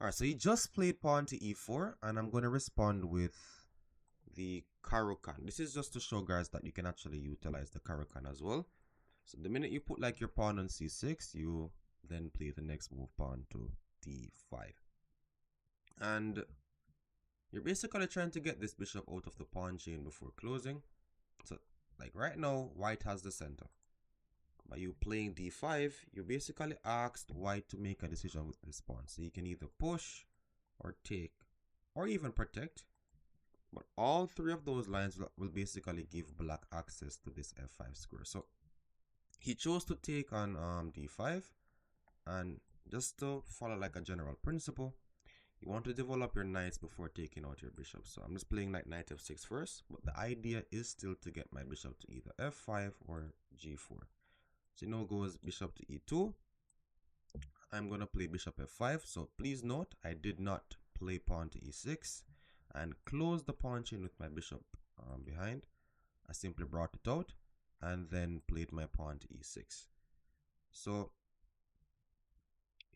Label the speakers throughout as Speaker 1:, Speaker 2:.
Speaker 1: Alright, so he just played pawn to e4, and I'm going to respond with the caro-kann. This is just to show guys that you can actually utilize the caro-kann as well. So the minute you put like your pawn on c6, you then play the next move, pawn to d5. And you're basically trying to get this bishop out of the pawn chain before closing. So like right now, white has the center. By you playing d5, you basically asked white to make a decision with this pawn. So you can either push or take or even protect. But all three of those lines will basically give black access to this f5 square. So he chose to take on d5, and just to follow like a general principle, you want to develop your knights before taking out your bishop. So I'm just playing like knight f6 first, but the idea is still to get my bishop to either f5 or g4. So now goes bishop to e2. I'm going to play bishop f5. So please note, I did not play pawn to e6 and close the pawn chain with my bishop behind. I simply brought it out and then played my pawn to e6. So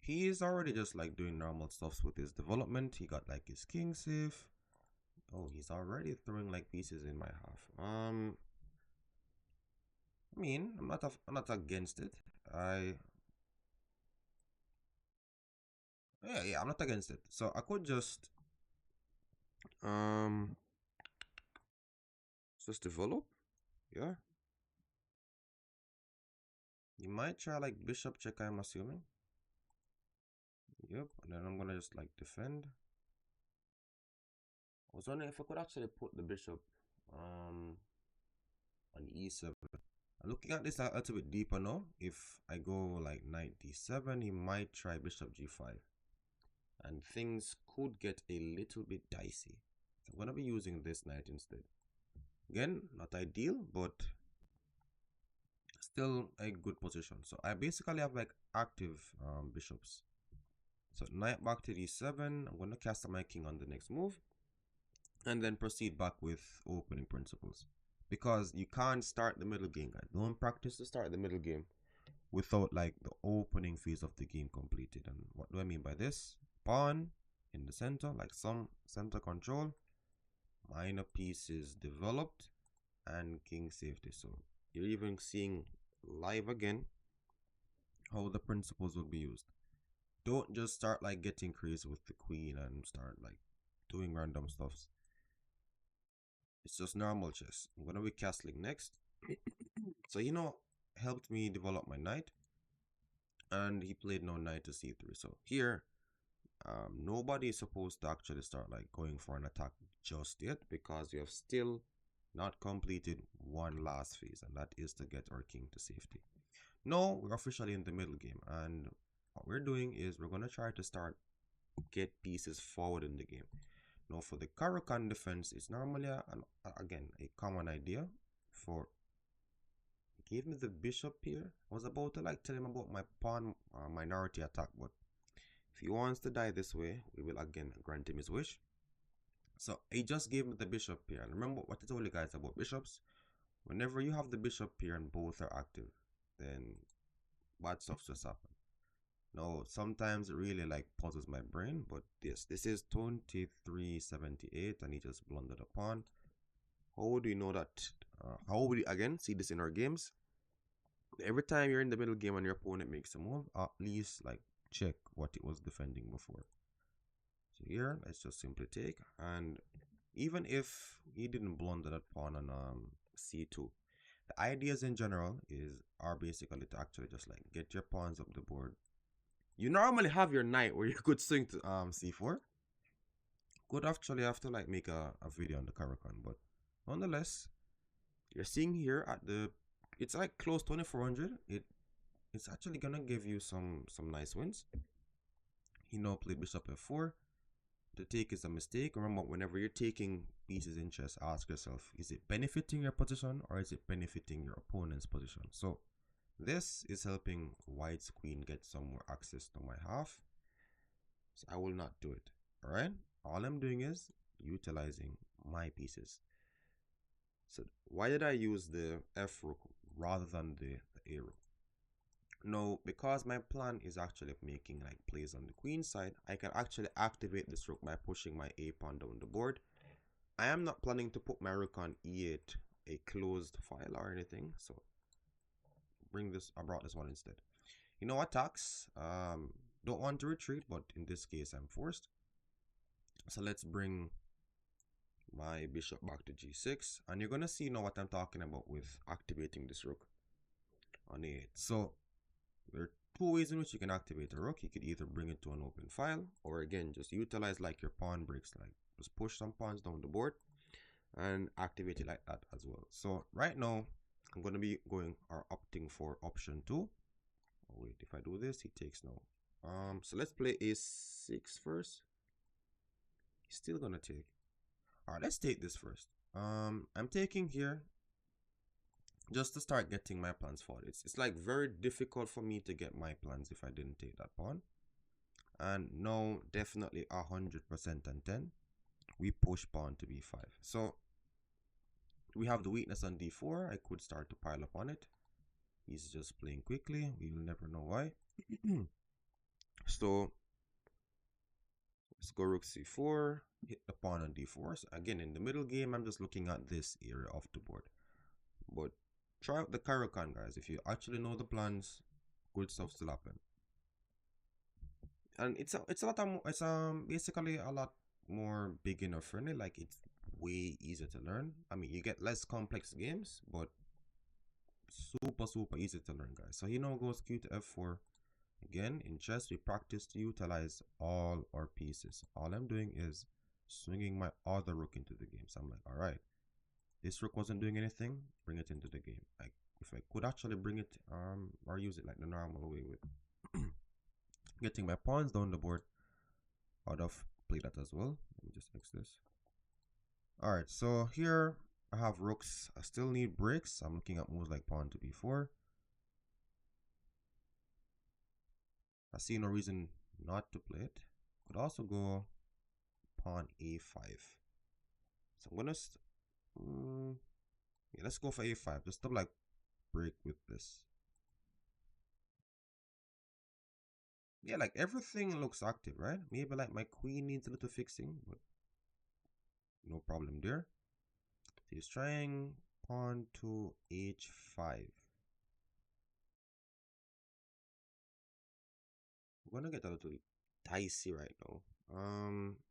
Speaker 1: he is already just like doing normal stuffs with his development. He got like his king safe. Oh, he's already throwing like pieces in my half. I mean, I'm not against it. Yeah, I'm not against it. So I could um just develop. Yeah. You might try like bishop check, I'm assuming. Yep, and then I'm gonna just like defend. I was wondering if I could actually put the bishop on e7. I'm looking at this a little bit deeper now. If I go like knight d7, he might try bishop g5. And things could get a little bit dicey. So I'm gonna be using this knight instead. Again, not ideal, but still a good position. So I basically have like active bishops. So knight back to d7. I'm going to castle my king on the next move, and then proceed back with opening principles. Because you can't start the middle game, guys. Don't practice to start the middle game without like the opening phase of the game completed. And what do I mean by this? Pawn in the center, like some center control, minor pieces developed, and king safety. So you're even seeing live again how the principles will be used. Don't just start like getting crazy with the queen and start like doing random stuffs. It's just normal chess. I'm gonna be castling next. So helped me develop my knight, and he played no knight to c3. So here, nobody is supposed to actually start like going for an attack just yet, because we have still not completed one last phase, and that is to get our king to safety. No, we're officially in the middle game, and what we're doing is we're gonna try to start get pieces forward in the game. Now for the carokann defense, it's normally again a common idea. For gave me the bishop here. I was about to like tell him about my pawn minority attack, but if he wants to die this way, we will again grant him his wish. So he just gave me the bishop here, and remember what I told you guys about bishops. Whenever you have the bishop here and both are active, then bad stuff just happen. Now sometimes it really like puzzles my brain, but this is 2378 and he just blundered a pawn. How do you know that? How would you again see this in our games? Every time you're in the middle game and your opponent makes a move, at least like check what it was defending before. So here, let's just simply take, and even if he didn't blunder that pawn on c2, the ideas in general are basically to actually just like get your pawns up the board. You normally have your knight where you could swing to c4. Could actually have to like make a video on the carokann, but nonetheless, you're seeing here at the, it's like close 2400. It's actually gonna give you some nice wins. He now played bishop f4. The take is a mistake. Remember, whenever you're taking pieces in chess, ask yourself, is it benefiting your position or is it benefiting your opponent's position? So this is helping white's queen get some more access to my half. So I will not do it. All right. All I'm doing is utilizing my pieces. So why did I use the F rook rather than the A rook? Now, because my plan is actually making like plays on the queen side, I can actually activate this rook by pushing my a pawn down the board. I am not planning to put my rook on e8, a closed file or anything, so I brought this one instead. You know, attacks, don't want to retreat, but in this case I'm forced. So let's bring my bishop back to g6, and you're gonna see now what I'm talking about with activating this rook on a8. So there are two ways in which you can activate a rook. You could either bring it to an open file, or again just utilize like your pawn breaks, like just push some pawns down the board and activate it like that as well. So right now I'm going to be going or opting for option 2. Oh wait, if I do this he takes now. So let's play a6 first. He's still gonna take. All right, let's take this first. I'm taking here just to start getting my plans forward. It's like very difficult for me to get my plans if I didn't take that pawn. And now definitely 100% and 10 we push pawn to b5. So we have the weakness on d4. I could start to pile up on it. He's just playing quickly. We will never know why. So let's go rook c4, hit the pawn on d4. So again, in the middle game, I'm just looking at this area of the board. But try out the caro-kann, guys. If you actually know the plans, good stuff still happen. And it's basically a lot more beginner friendly. Like, it's way easier to learn. I mean, you get less complex games, but super easy to learn, guys. So he now goes q to f4. Again, in chess, we practice to utilize all our pieces. All I'm doing is swinging my other rook into the game. So I'm like, all right, this rook wasn't doing anything, bring it into the game. Like, if I could actually bring it or use it like the normal way with getting my pawns down the board, I'd have played that as well. Let me just X this. All right, so here I have rooks. I still need breaks. I'm looking at moves like pawn to b4. I see no reason not to play it. Could also go pawn a5. So I'm gonna yeah, let's go for a5 just to like break with this. Yeah, like everything looks active, right? Maybe like my queen needs a little fixing, but no problem there. He's trying pawn to h5. I'm gonna get a little dicey right now.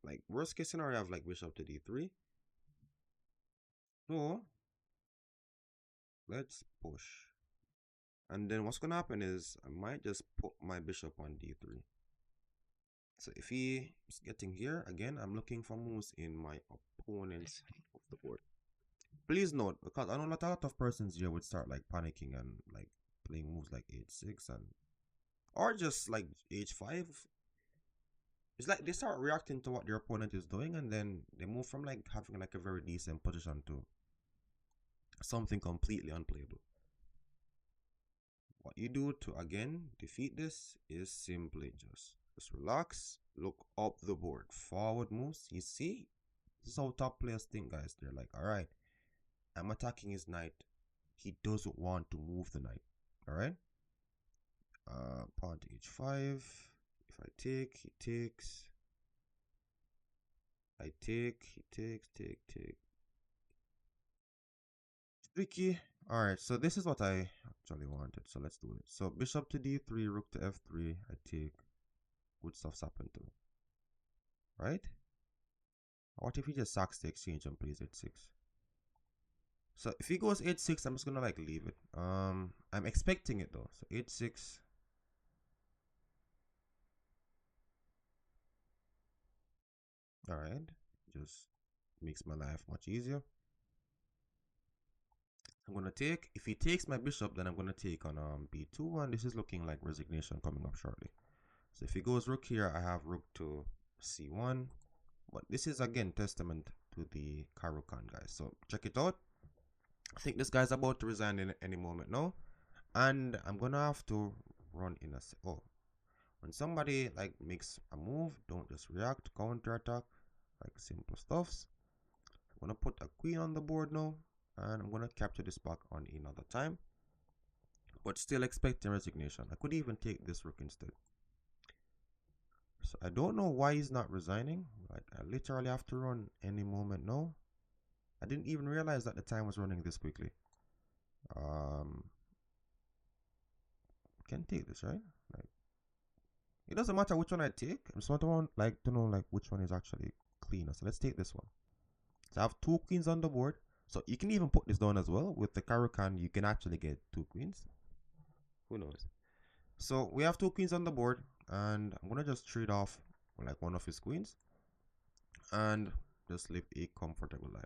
Speaker 1: Like worst case scenario, I have like bishop to d3. So let's push. And then what's gonna happen is I might just put my bishop on d3. So if he is getting here, again, I'm looking for moves in my opponent's of the board. Please note, because I know a lot of persons here would start like panicking and like playing moves like h6 and or just like h5. It's like they start reacting to what their opponent is doing, and then they move from like having like a very decent position to something completely unplayable. What you do to again defeat this is simply just relax, look up the board, forward moves. You see, this is how top players think, guys. They're like, all right, I'm attacking his knight. He doesn't want to move the knight. All right. Pawn to h5. If I take, he takes. I take, he takes, take. Tricky. All right, so this is what I actually wanted. So let's do it. So bishop to d3, rook to f3. I take. Good stuff's happened to me. Right? What if he just sacks the exchange and plays h6? So if he goes h6, I'm just gonna like leave it. I'm expecting it though. So h6. All right, just makes my life much easier. I'm gonna take. If he takes my bishop, then I'm gonna take on b2, and this is looking like resignation coming up shortly. So if he goes rook here, I have rook to c1. But this is again testament to the caro-kann, guys. So check it out. I think this guy's about to resign in any moment now, and I'm gonna have to run in a oh. When somebody like makes a move, don't just react, counter attack, like simple stuffs. I'm gonna put a queen on the board now, and I'm gonna capture this back on another time. but still expecting resignation. I could even take this rook instead. So I don't know why he's not resigning. Like, I literally have to run any moment now. I didn't even realize that the time was running this quickly. Can take this, right? Like, it doesn't matter which one I take. I just want to like to know like which one is actually cleaner. So let's take this one. So I have two queens on the board. So you can even put this down as well. With the carokann, you can actually get two queens. Who knows? So we have two queens on the board, and I'm gonna just trade off like one of his queens, and just live a comfortable life.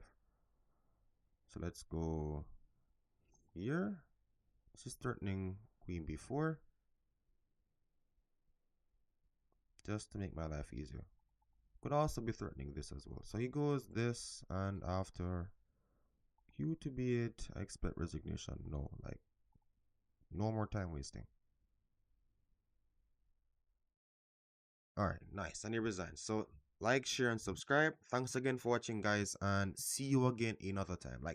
Speaker 1: So let's go here. This is threatening queen b4, just to make my life easier. Could also be threatening this as well. So he goes this, and after q to b8, I expect resignation. No, like no more time wasting. All right, nice. And he resigns. So like, share, and subscribe. Thanks again for watching, guys, and see you again another time. Like.